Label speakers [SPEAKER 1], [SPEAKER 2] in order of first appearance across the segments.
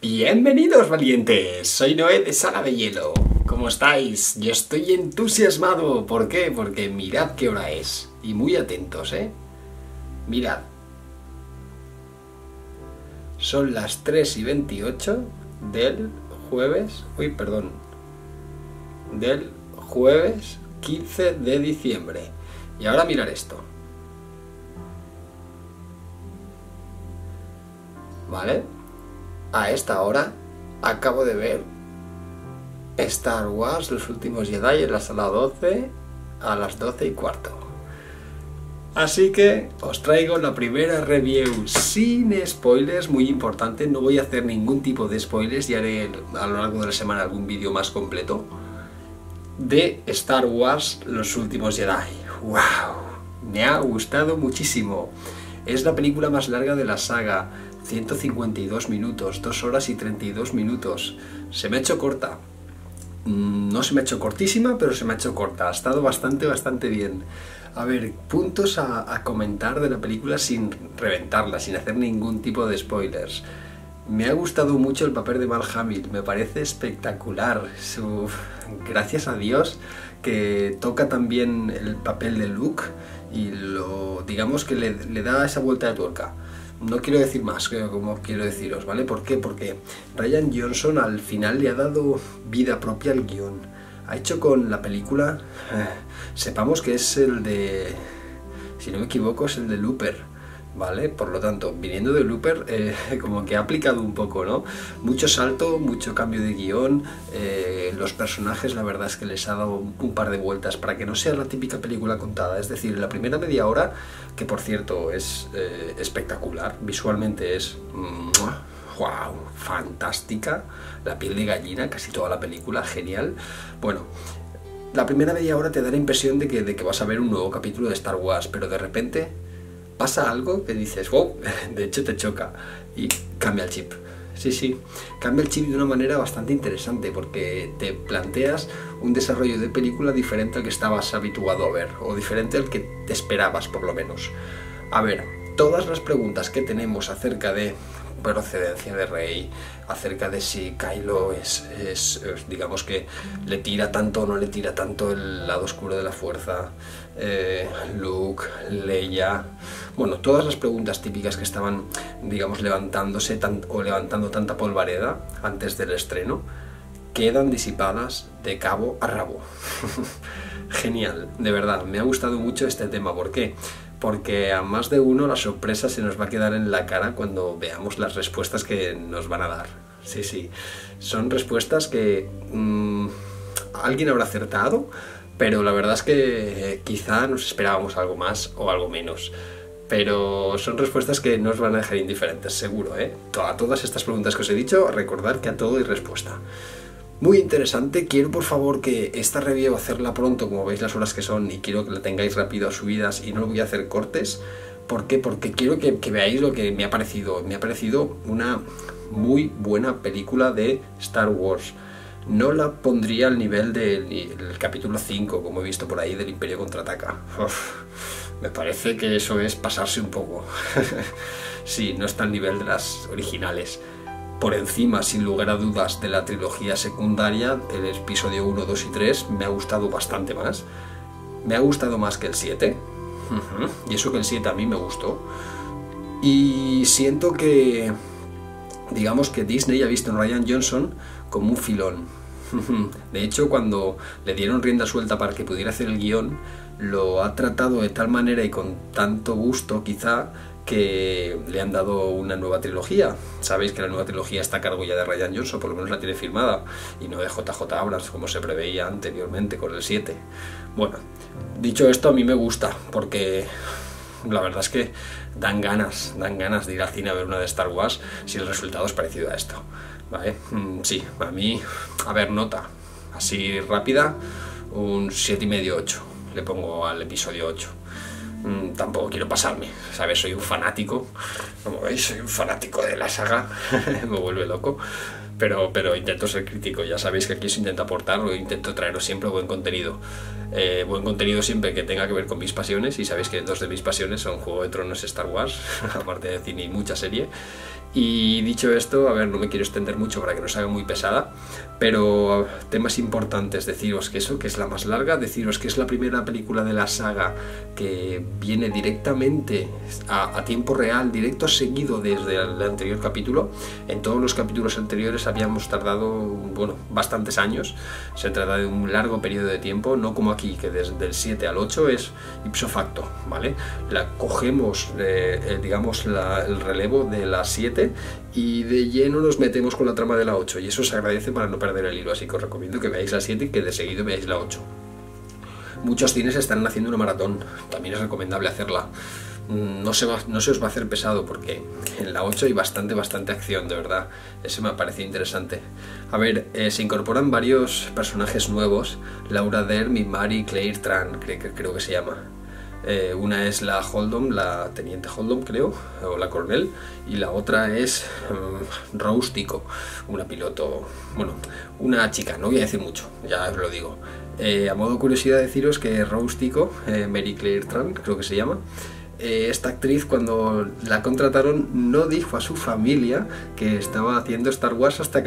[SPEAKER 1] Bienvenidos valientes, soy Noé de Sala de Hielo. ¿Cómo estáis? Yo estoy entusiasmado. ¿Por qué? Porque mirad qué hora es. Y muy atentos, Mirad. Son las 3:28 del jueves... Del jueves 15 de diciembre. Y ahora mirad esto. ¿Vale? A esta hora acabo de ver Star Wars Los Últimos Jedi en la sala 12 a las 12:15. Así que os traigo la primera review sin spoilers, muy importante. No voy a hacer ningún tipo de spoilers y haré a lo largo de la semana algún vídeo más completo de Star Wars Los Últimos Jedi. ¡Wow! Me ha gustado muchísimo. Es la película más larga de la saga. 152 minutos, 2 horas y 32 minutos. Se me ha hecho corta. No se me ha hecho cortísima, pero se me ha hecho corta. Ha estado bastante bien. A ver, puntos a comentar de la película sin reventarla, sin hacer ningún tipo de spoilers. Me ha gustado mucho el papel de Mark Hamill, me parece espectacular. Gracias a Dios que toca también el papel de Luke y digamos que le da esa vuelta de tuerca. No quiero decir más, como quiero deciros, ¿vale? ¿Por qué? Porque Rian Johnson al final le ha dado vida propia al guión. Ha hecho con la película, sepamos que es el de, si no me equivoco, es el de Looper, ¿vale? Por lo tanto, viniendo de Looper, como que ha aplicado un poco, ¿no? Mucho salto, mucho cambio de guión, los personajes la verdad es que les ha dado un par de vueltas para que no sea la típica película contada. Es decir, la primera media hora, que por cierto es espectacular, visualmente es wow, fantástica, la piel de gallina, casi toda la película, genial. Bueno, la primera media hora te da la impresión de que vas a ver un nuevo capítulo de Star Wars, pero de repente pasa algo que dices, wow, de hecho te choca y cambia el chip. Sí, cambia el chip de una manera bastante interesante porque te planteas un desarrollo de película diferente al que estabas habituado a ver, o diferente al que te esperabas por lo menos. A ver, todas las preguntas que tenemos acerca de procedencia de Rey, acerca de si Kylo es digamos que le tira tanto o no le tira tanto el lado oscuro de la fuerza, Luke, Leia, bueno, todas las preguntas típicas que estaban, digamos, levantándose o levantando tanta polvareda antes del estreno, quedan disipadas de cabo a rabo. Genial, de verdad, me ha gustado mucho este tema. ¿Por qué? Porque a más de uno la sorpresa se nos va a quedar en la cara cuando veamos las respuestas que nos van a dar. Sí, son respuestas que alguien habrá acertado, pero la verdad es que quizá nos esperábamos algo más o algo menos. Pero son respuestas que no os van a dejar indiferentes, seguro, A todas estas preguntas que os he dicho, recordad que a todo hay respuesta. Muy interesante, quiero por favor que esta review hacerla pronto, como veis las horas que son, y quiero que la tengáis rápido a subidas y no voy a hacer cortes. ¿Por qué? Porque quiero que veáis lo que me ha parecido. Me ha parecido una muy buena película de Star Wars. No la pondría al nivel del capítulo 5, como he visto por ahí, del Imperio Contraataca. Me parece que eso es pasarse un poco. Sí, no está al nivel de las originales. Por encima, sin lugar a dudas, de la trilogía secundaria, el episodio 1, 2 y 3 me ha gustado bastante más. Me ha gustado más que el 7. Y eso que el 7 a mí me gustó. Y siento que, digamos que Disney ha visto en Rian Johnson como un filón. De hecho, cuando le dieron rienda suelta para que pudiera hacer el guión, lo ha tratado de tal manera y con tanto gusto, quizá, que le han dado una nueva trilogía. Sabéis que la nueva trilogía está a cargo ya de Rian Johnson, por lo menos la tiene firmada, y no de JJ Abrams, como se preveía anteriormente con el 7. Bueno, dicho esto, a mí me gusta, porque la verdad es que dan ganas de ir al cine a ver una de Star Wars si el resultado es parecido a esto, ¿vale? Sí, a mí, a ver, nota así rápida, un 7,5-8 le pongo al episodio 8. Tampoco quiero pasarme, ¿sabes? Soy un fanático, como veis, soy un fanático de la saga, me vuelve loco, pero intento ser crítico. Ya sabéis que aquí os intento aportar, o intento traeros siempre buen contenido siempre que tenga que ver con mis pasiones, y sabéis que dos de mis pasiones son Juego de Tronos y Star Wars, aparte de cine y mucha serie, Y dicho esto, a ver, no me quiero extender mucho para que no se haga muy pesada, pero temas importantes, deciros que eso, que es la más larga, deciros que es la primera película de la saga que viene directamente a tiempo real, directo seguido desde el anterior capítulo. En todos los capítulos anteriores habíamos tardado, bueno, bastantes años, se trata de un largo periodo de tiempo, no como aquí, que desde el 7 al 8 es ipso facto, ¿vale? Cogemos, digamos, el relevo de la 7 y de lleno nos metemos con la trama de la 8, y eso se agradece para no perder el hilo, así que os recomiendo que veáis la 7 y que de seguido veáis la 8. Muchos cines están haciendo una maratón, también es recomendable hacerla. No se os va a hacer pesado porque en la 8 hay bastante acción, de verdad. Eso me ha parecido interesante. A ver, se incorporan varios personajes nuevos. Laura Dern y Mary Claire Tran, creo que se llama. Una es la Holdom, la teniente Holdom, creo, o la coronel, y la otra es Rose Tico, una piloto, bueno, una chica, no voy a decir mucho, ya os lo digo. A modo curiosidad deciros que Rose Tico, Mary Claire Tran, creo que se llama, esta actriz, cuando la contrataron, no dijo a su familia que estaba haciendo Star Wars hasta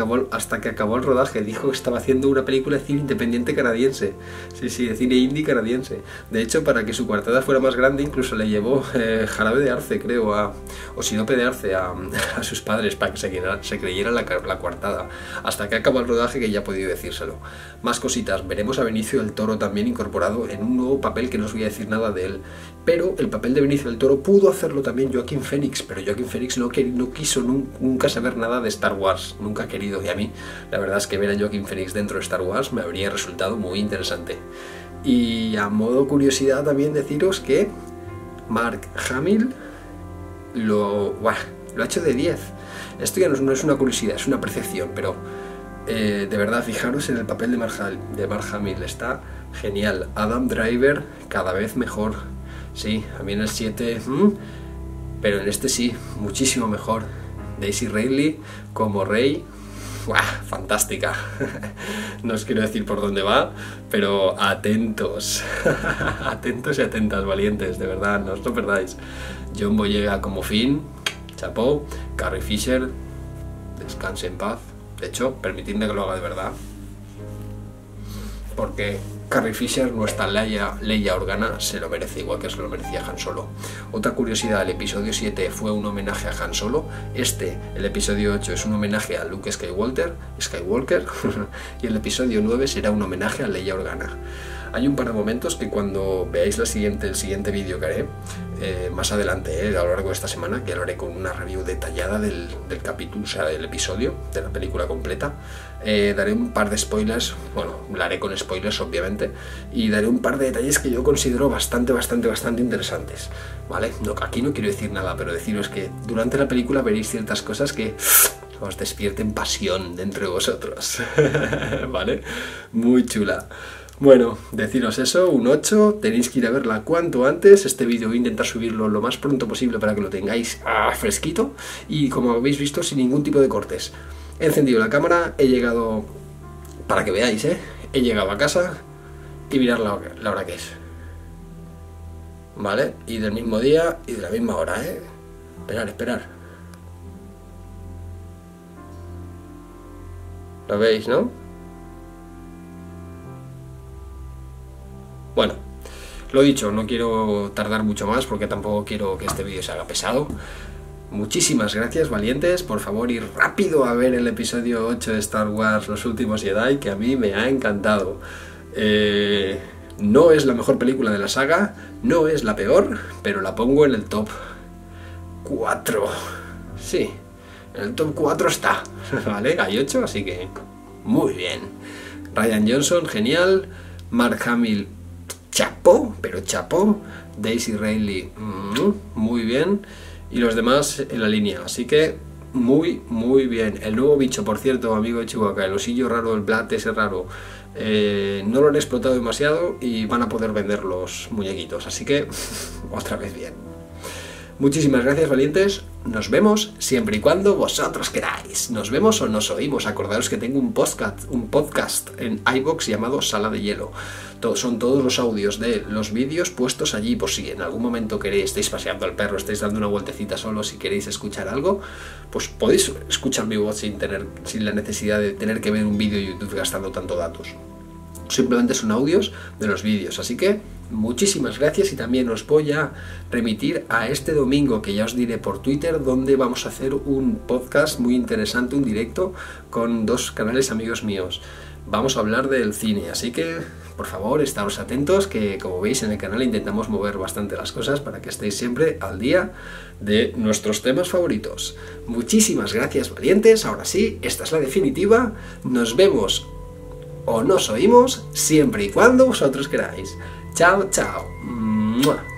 [SPEAKER 1] que acabó el rodaje. Dijo que estaba haciendo una película de cine independiente canadiense. Sí, de cine indie canadiense. De hecho, para que su coartada fuera más grande, incluso le llevó jarabe de arce, creo, o sirope de arce a sus padres para que se creyera la coartada. Hasta que acabó el rodaje, que ya ha podido decírselo. Más cositas. Veremos a Benicio del Toro también incorporado en un nuevo papel que no os voy a decir nada de él. Pero el papel de Benicio del Toro pudo hacerlo también Joaquin Phoenix, pero Joaquin Phoenix no quiso nunca saber nada de Star Wars, nunca ha querido, y a mí la verdad es que ver a Joaquin Phoenix dentro de Star Wars me habría resultado muy interesante. Y a modo curiosidad también deciros que Mark Hamill lo ha hecho de 10. Esto ya no es una curiosidad, es una percepción, pero de verdad, fijaros en el papel de Mark Hamill, está genial. Adam Driver cada vez mejor. Sí, a mí en el 7, pero en este sí, muchísimo mejor. Daisy Ridley como Rey, fantástica. No os quiero decir por dónde va, pero atentos, atentos y atentas, valientes, de verdad, no os lo perdáis. John Boyega como Finn, chapó. Carrie Fisher, descanse en paz. De hecho, permitidme que lo haga de verdad, porque Carrie Fisher, nuestra Leia Organa, se lo merece igual que se lo merecía Han Solo. Otra curiosidad, el episodio 7 fue un homenaje a Han Solo. El episodio 8 es un homenaje a Luke Skywalker y el episodio 9 será un homenaje a Leia Organa. Hay un par de momentos que cuando veáis el siguiente vídeo que haré más adelante, a lo largo de esta semana, que lo haré con una review detallada del capítulo, o sea, del episodio, de la película completa, daré un par de spoilers, bueno, la haré con spoilers obviamente, y daré un par de detalles que yo considero bastante interesantes, ¿vale? No, aquí no quiero decir nada, pero deciros que durante la película veréis ciertas cosas que os despierten pasión dentro de vosotros, ¿vale? Muy chula. Bueno, deciros eso, un 8, tenéis que ir a verla cuanto antes. Este vídeo voy a intentar subirlo lo más pronto posible para que lo tengáis fresquito y, como habéis visto, sin ningún tipo de cortes. He encendido la cámara, he llegado, para que veáis, he llegado a casa y mirad la hora que es, ¿vale? Y del mismo día y de la misma hora, Esperar. ¿Lo veis, no? Bueno, lo dicho, no quiero tardar mucho más porque tampoco quiero que este vídeo se haga pesado. Muchísimas gracias, valientes. Por favor, ir rápido a ver el episodio 8 de Star Wars, Los Últimos Jedi, que a mí me ha encantado. No es la mejor película de la saga, no es la peor, pero la pongo en el top 4. Sí, en el top 4 está, ¿vale? Hay 8, así que muy bien. Rian Johnson, genial. Mark Hamill, chapó, pero chapó. Daisy Ridley, muy bien. Y los demás en la línea, así que muy bien. El nuevo bicho, por cierto, amigo de Chihuahua, el osillo raro, el Blat ese raro, no lo han explotado demasiado y van a poder vender los muñequitos, así que otra vez bien. Muchísimas gracias, valientes. nos vemos siempre y cuando vosotros queráis. Nos vemos o nos oímos. Acordaros que tengo un podcast en iVoox llamado Sala de Hielo. Son todos los audios de los vídeos puestos allí, por si en algún momento estáis paseando al perro, estáis dando una vueltecita solo, si queréis escuchar algo, pues podéis escuchar mi voz sin la necesidad de tener que ver un vídeo de YouTube gastando tanto datos. Simplemente son audios de los vídeos, así que muchísimas gracias, y también os voy a remitir a este domingo, que ya os diré por Twitter, donde vamos a hacer un podcast muy interesante, un directo con 2 canales amigos míos. Vamos a hablar del cine, así que por favor estaros atentos, que como veis en el canal intentamos mover bastante las cosas para que estéis siempre al día de nuestros temas favoritos. Muchísimas gracias, valientes. Ahora sí, esta es la definitiva. Nos vemos o nos oímos siempre y cuando vosotros queráis. Chao, chao. ¡Mua!